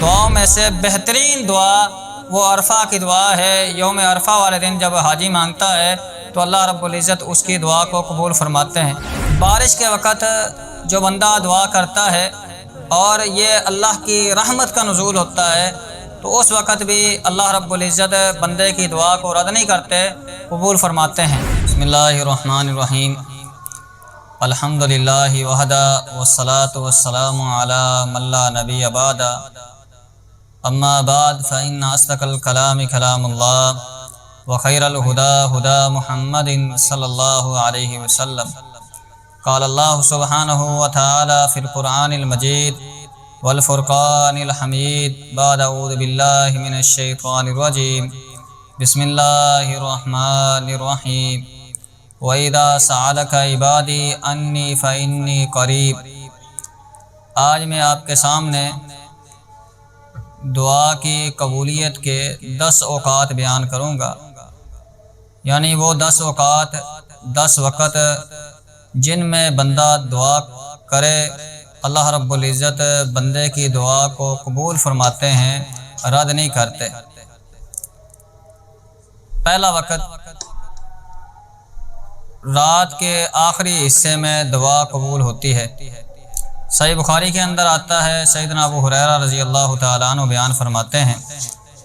دعاؤں میں سے بہترین دعا وہ عرفہ کی دعا ہے۔ یوم عرفہ والے دن جب حاجی مانگتا ہے تو اللہ رب العزت اس کی دعا کو قبول فرماتے ہیں۔ بارش کے وقت جو بندہ دعا کرتا ہے اور یہ اللہ کی رحمت کا نزول ہوتا ہے تو اس وقت بھی اللہ رب العزت بندے کی دعا کو رد نہیں کرتے، قبول فرماتے ہیں۔ بسم اللہ الرحمن الرحیم، الحمدللہ وحدہ والصلاة والسلام علی من لا نبی بعد، اما بعد فإن اصدق الکلام کلام اللہ وخیر الہدی ہدی محمد صلی اللہ علیہ وسلم۔ قال اللہ سبحانہ وتعالی فی القرآن المجید والفرقان الحمید بعد اعوذ باللہ من الشیطان الرجیم بسم اللہ الرحمن الرحیم وَإِذَا سَأَلَكَ عِبَادِي أَنِّي فَإِنِّي قَرِيب۔ آج میں آپ کے سامنے دعا کی قبولیت کے 10 اوقات بیان کروں گا، یعنی وہ 10 اوقات، 10 وقت جن میں بندہ دعا کرے اللہ رب العزت بندے کی دعا کو قبول فرماتے ہیں، رد نہیں کرتے۔ پہلا وقت رات کے آخری حصے میں دعا قبول ہوتی ہے۔ صحیح بخاری کے اندر آتا ہے، سیدنا ابو ہریرہ رضی اللہ تعالیٰ عنہ بیان فرماتے ہیں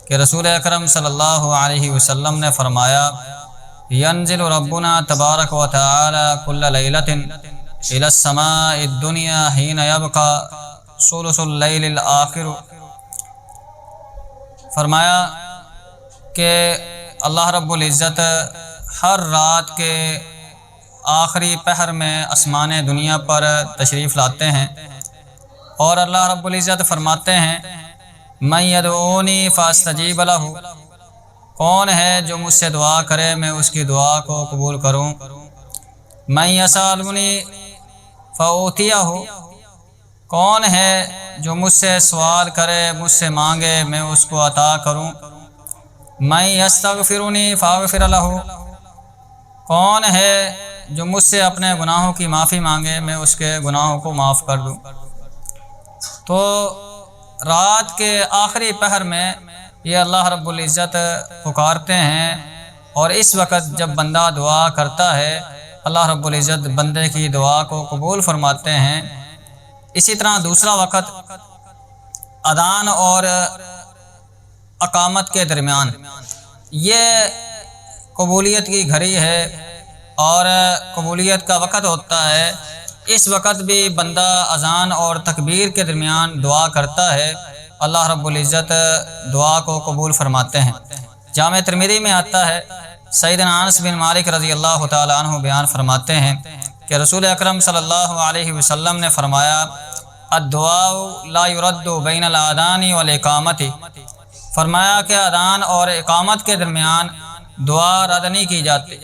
کہ رسول اکرم صلی اللہ علیہ وسلم نے فرمایا، ینزل ربنا تبارک و تعالی کل لیلۃ الی السماء الدنیا حین یبقى ثلث اللیل الآخر۔ فرمایا کہ اللہ رب العزت ہر رات کے آخری پہر میں آسمان دنیا پر تشریف لاتے ہیں اور اللہ رب العزت فرماتے ہیں، من یدعونی فاستجیب لہ، کون ہے جو مجھ سے دعا کرے میں اس کی دعا کو قبول کروں، من یسألنی فأعطیہ، کون ہے جو مجھ سے سوال کرے مجھ سے مانگے میں اس کو عطا کروں، من یستغفرنی فاغفر لہ، کون ہے جو مجھ سے اپنے گناہوں کی معافی مانگے میں اس کے گناہوں کو معاف کر دوں۔ تو رات کے آخری پہر میں یہ اللہ رب العزت پکارتے ہیں اور اس وقت جب بندہ دعا کرتا ہے اللہ رب العزت بندے کی دعا کو قبول فرماتے ہیں۔ اسی طرح دوسرا وقت اذان اور اقامت کے درمیان، یہ قبولیت کی گھڑی ہے اور قبولیت کا وقت ہوتا ہے۔ اس وقت بھی بندہ اذان اور تکبیر کے درمیان دعا کرتا ہے، اللہ رب العزت دعا کو قبول فرماتے ہیں۔ جامع ترمذی میں آتا ہے، سیدنا انس بن مالک رضی اللہ تعالیٰ عنہ بیان فرماتے ہیں کہ رسول اکرم صلی اللہ علیہ وسلم نے فرمایا، الدعاء لا يرد بین الاذان والاقامت، فرمایا کہ اذان اور اقامت کے درمیان دعا رد نہیں کی جاتی۔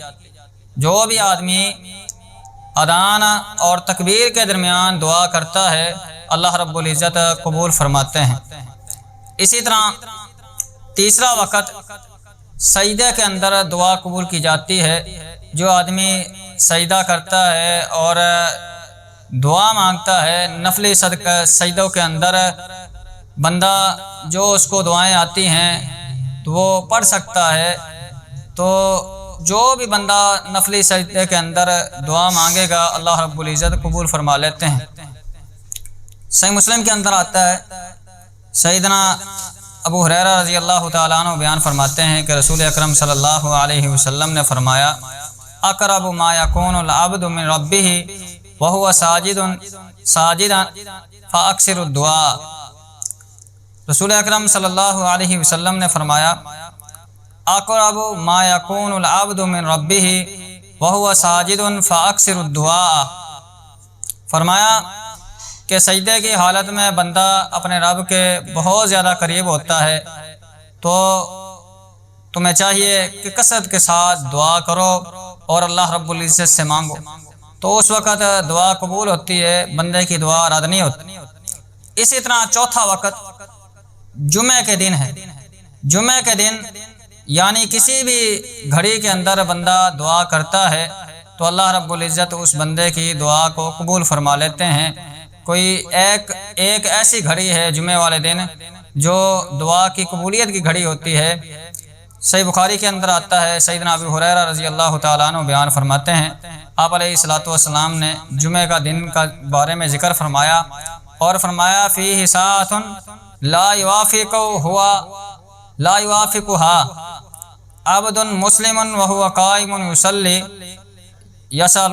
جو بھی آدمی اذان اور تکبیر کے درمیان دعا کرتا ہے اللہ رب العزت قبول فرماتے ہیں۔ اسی طرح تیسرا وقت سجدے کے اندر دعا قبول کی جاتی ہے۔ جو آدمی سجدہ کرتا ہے اور دعا مانگتا ہے نفلی سجدوں کے اندر، بندہ جو اس کو دعائیں آتی ہیں تو وہ پڑھ سکتا ہے۔ تو جو بھی بندہ نفلی سجدے کے اندر دعا مانگے گا اللہ رب العزت قبول فرما لیتے ہیں۔ صحیح مسلم کے اندر آتا ہے، سیدنا ابو ہریرہ رضی اللہ تعالیٰ عنہ بیان فرماتے ہیں کہ رسول اکرم صلی اللہ علیہ وسلم نے فرمایا، اقرب ما یکون العبد من ربہ وہو ساجدا فاکثر الدعاء۔ رسول اکرم صلی اللہ علیہ وسلم نے فرمایا، اقرب ما یکون العبد من ربہ وہو ساجد فاکثر الدعاء۔ فرمایا کہ سجدے کی حالت میں بندہ اپنے رب کے بہت زیادہ قریب ہوتا ہے، تو تمہیں چاہیے کہ کثرت کے ساتھ دعا کرو اور اللہ رب العزت سے مانگو، تو اس وقت دعا قبول ہوتی ہے، بندے کی دعا رد نہیں ہوتی۔ اسی طرح چوتھا وقت جمعہ کے دن ہے۔ جمعہ کے دن یعنی کسی بھی گھڑی کے اندر بندہ دعا کرتا ہے تو اللہ رب العزت اس بندے کی دعا کو قبول فرما لیتے ہیں۔ کوئی ایک ایسی گھڑی ہے جمعے والے دن جو دعا کی قبولیت کی گھڑی ہوتی ہے، صحیح بخاری کے اندر آتا ہے، سیدنا ابو ہریرہ رضی اللہ تعالیٰ عنہ بیان فرماتے ہیں، آپ علیہ الصلوۃ والسلام نے جمعہ کا دن کا بارے میں ذکر فرمایا اور فرمایا فیہ ساعۃ لا یوافقها عبد مسلم وهو قائم یصلی یسأل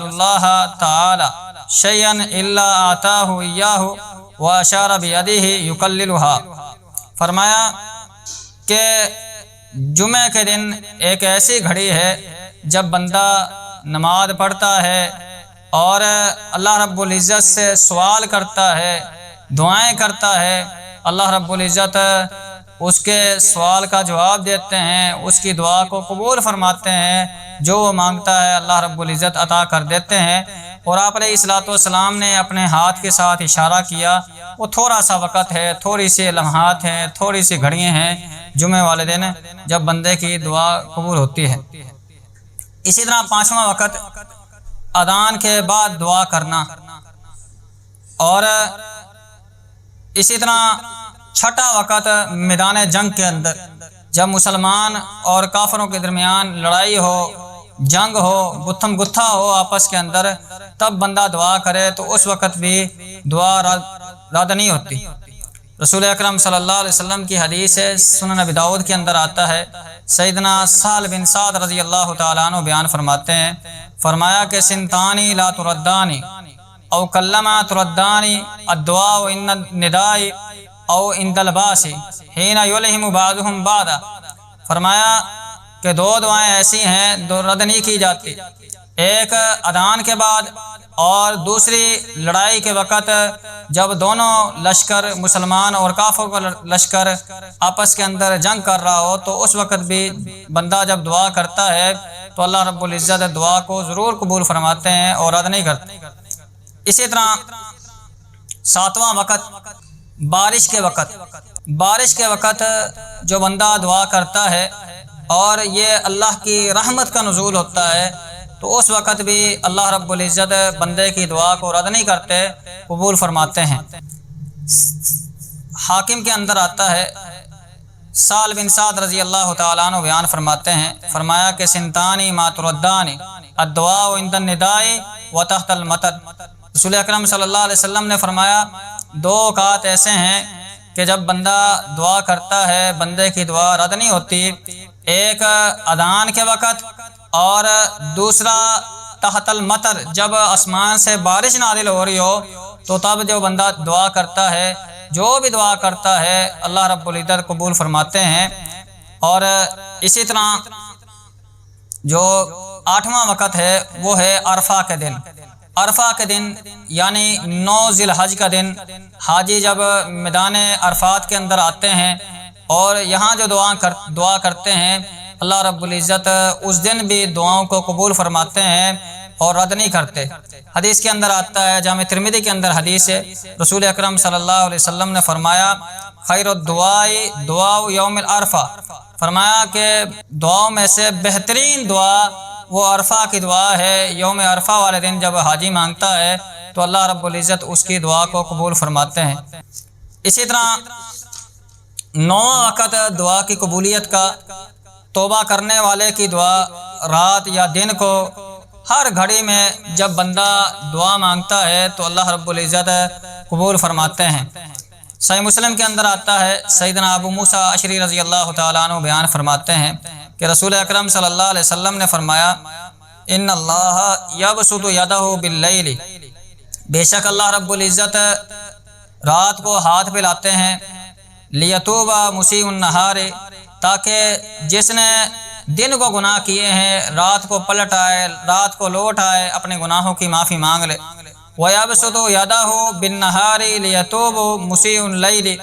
اللہ تعالی شیئا الا آتاہ ایاہ واشار بیدہ یکللها۔ فرمایا کہ جمعہ کے دن ایک ایسی گھڑی ہے جب بندہ نماز پڑھتا ہے اور اللہ رب العزت سے سوال کرتا ہے، دعائیں کرتا ہے، اللہ رب العزت اس کے سوال کا جواب دیتے ہیں، اس کی دعا کو قبول فرماتے ہیں، جو وہ مانگتا ہے اللہ رب العزت عطا کر دیتے ہیں۔ اور آپ علیہ الصلوۃ والسلام نے اپنے ہاتھ کے ساتھ اشارہ کیا، وہ تھوڑا سا وقت ہے، تھوڑی سی لمحات ہیں، تھوڑی سی گھڑیاں ہیں جمعہ والے دن جب بندے کی دعا قبول ہوتی ہے۔ اسی طرح پانچواں وقت اذان کے بعد دعا کرنا، اور اسی طرح چھٹا وقت میدان جنگ کے اندر جب مسلمان اور کافروں کے درمیان لڑائی ہو، جنگ ہو، گتھم گتھا ہو آپس کے اندر، تب بندہ دعا کرے تو اس وقت بھی دعا رد نہیں ہوتی۔ رسول اکرم صلی اللہ علیہ وسلم کی حدیث ہے، سنن ابی داؤد کے اندر آتا ہے، سیدنا سہل بن سعد رضی اللہ تعالیٰ عنہ بیان فرماتے ہیں، فرمایا کہ سنتانی لا تردانی او کلما تردانی الدعاء ان النداء او عند الباس حین یلہم بعضهم بعضا۔ فرمایا کہ دو دعائیں ایسی ہیں جو رد نہیں کی جاتی، ایک اذان کے بعد اور دوسری لڑائی کے وقت جب دونوں لشکر مسلمان اور کافروں کا لشکر آپس کے اندر جنگ کر رہا ہو، تو اس وقت بھی بندہ جب دعا کرتا ہے تو اللہ رب العزت دعا کو ضرور قبول فرماتے ہیں اور رد نہیں کرتے۔ اسی طرح ساتواں وقت بارش کے وقت جو بندہ دعا کرتا ہے اور یہ اللہ کی رحمت کا نزول ہوتا ہے، تو اس وقت بھی اللہ رب العزت بندے کی دعا کو رد نہیں کرتے، قبول فرماتے ہیں۔ حاکم کے اندر آتا ہے، سہل بن سعد رضی اللہ تعالیٰ عنہ بیان فرماتے ہیں، فرمایا کہ سنتانی ما تردانی الدعاء عند النداء وتحت المطر۔ رسول اکرم صلی اللہ علیہ وسلم نے فرمایا دو اوقات ایسے ہیں کہ جب بندہ دعا کرتا ہے بندے کی دعا رد نہیں ہوتی، ایک اذان کے وقت اور دوسرا تحت المطر، جب آسمان سے بارش نازل ہو رہی ہو تو تب جو بندہ دعا کرتا ہے، جو بھی دعا کرتا ہے اللہ رب العزت قبول فرماتے ہیں۔ اور اسی طرح جو آٹھواں وقت ہے وہ ہے عرفہ کے دن۔ عرفہ کے دن یعنی 9 ذی الحج کا دن، حاجی جب میدان عرفات کے اندر آتے ہیں اور یہاں جو دعا کرتے ہیں، اللہ رب العزت اس دن بھی دعاؤں کو قبول فرماتے ہیں اور رد نہیں کرتے۔ حدیث کے اندر آتا ہے، جامع ترمذی کے اندر حدیث ہے، رسول اکرم صلی اللہ علیہ وسلم نے فرمایا خیر الدعاء دعاء یوم العرفہ۔ فرمایا کہ دعاؤں میں سے بہترین دعا وہ عرفہ کی دعا ہے، یوم عرفہ والے دن جب حاجی مانگتا ہے تو اللہ رب العزت اس کی دعا کو قبول فرماتے ہیں۔ اسی طرح 9واں وقت دعا کی قبولیت کا، توبہ کرنے والے کی دعا رات یا دن کو ہر گھڑی میں جب بندہ دعا مانگتا ہے تو اللہ رب العزت قبول فرماتے ہیں۔ صحیح مسلم کے اندر آتا ہے، سیدنا ابو موسیٰ اشعری رضی اللہ تعالیٰ عنہ بیان فرماتے ہیں کہ رسول اکرم صلی اللہ علیہ وسلم نے فرمایا ان اللہ یبسط یدہ باللیل، بے شک اللہ رب العزت رات کو ہاتھ پھیلاتے ہیں، لیتوب مسیء النہار، تاکہ جس نے دن کو گناہ کیے ہیں رات کو پلٹ آئے، رات کو لوٹ آئے، اپنے گناہوں کی معافی مانگ لے۔ وَيَبْسُطُ يَدَهُ بِالنَّهَارِ لِيَتُوبَ مُسِيءُ اللَّيْلِ،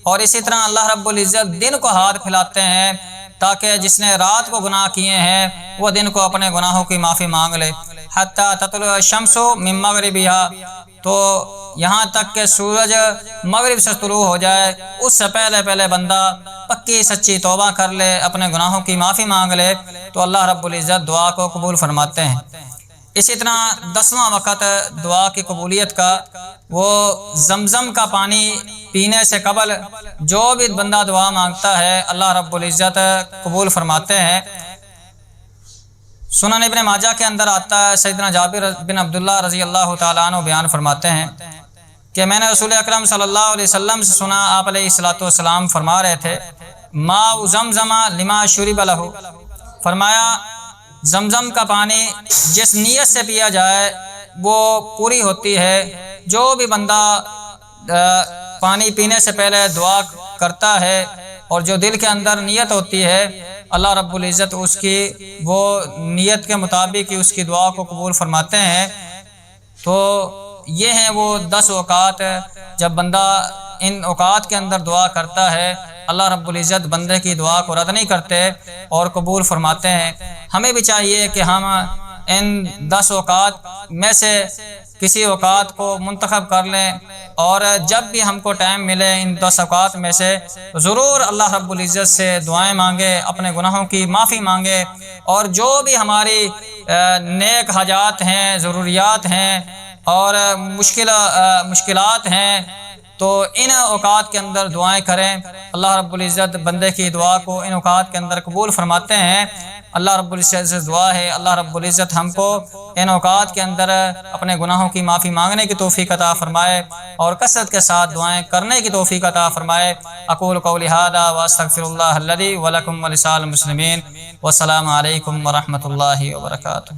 اور اسی طرح اللہ رب العزت دن کو ہاتھ پھیلاتے ہیں تاکہ جس نے رات کو گناہ کیے ہیں وہ دن کو اپنے گناہوں کی معافی مانگ لے۔ حَتَّى تَطْلُعَ الشَّمْسُ مِن مَغْرِبِهَا، تو یہاں تک کہ سورج مغرب سے طلوع ہو جائے، اس سے پہلے بندہ پکی سچی توبہ کر لے، اپنے گناہوں کی معافی مانگ لے، تو اللہ رب العزت دعا کو قبول فرماتے ہیں۔ اسی طرح 10واں وقت دعا کی قبولیت کا، وہ زمزم کا پانی پینے سے قبل جو بھی بندہ دعا مانگتا ہے اللہ رب العزت قبول فرماتے ہیں۔ سنن ابن ماجہ کے اندر آتا ہے، سیدنا جابر بن عبداللہ رضی اللہ تعالیٰ عنہ بیان فرماتے ہیں کہ میں نے رسول اکرم صلی اللہ علیہ وسلم سے سنا، آپ علیہ الصلوۃ والسلام فرما رہے تھے ماء زمزم لما شرب لہ، فرمایا زمزم کا پانی جس نیت سے پیا جائے وہ پوری ہوتی ہے۔ جو بھی بندہ پانی پینے سے پہلے دعا کرتا ہے اور جو دل کے اندر نیت ہوتی ہے، اللہ رب العزت اس کی وہ نیت کے مطابق ہی اس کی دعا کو قبول فرماتے ہیں۔ تو یہ ہیں وہ 10 اوقات جب بندہ ان اوقات کے اندر دعا کرتا ہے، اللہ رب العزت بندے کی دعا کو رد نہیں کرتے اور قبول فرماتے ہیں۔ ہمیں بھی چاہیے کہ ہم ان 10 اوقات میں سے کسی اوقات کو منتخب کر لیں، اور جب بھی ہم کو ٹائم ملے ان 10 اوقات میں سے ضرور اللہ رب العزت سے دعائیں مانگے، اپنے گناہوں کی معافی مانگے، اور جو بھی ہماری نیک حاجات ہیں، ضروریات ہیں اور مشکلات ہیں، تو ان اوقات کے اندر دعائیں کریں۔ اللہ رب العزت بندے کی دعا کو ان اوقات کے اندر قبول فرماتے ہیں۔ اللہ رب العزت سے دعا ہے اللہ رب العزت ہم کو ان اوقات کے اندر اپنے گناہوں کی معافی مانگنے کی توفیق عطا فرمائے اور کثرت کے ساتھ دعائیں کرنے کی توفیق عطا فرمائے۔ اقول قولی ھذا واستغفر اللہ الذی ولکم ولسائر المسلمین، والسلام علیکم ورحمۃ اللہ وبرکاتہ۔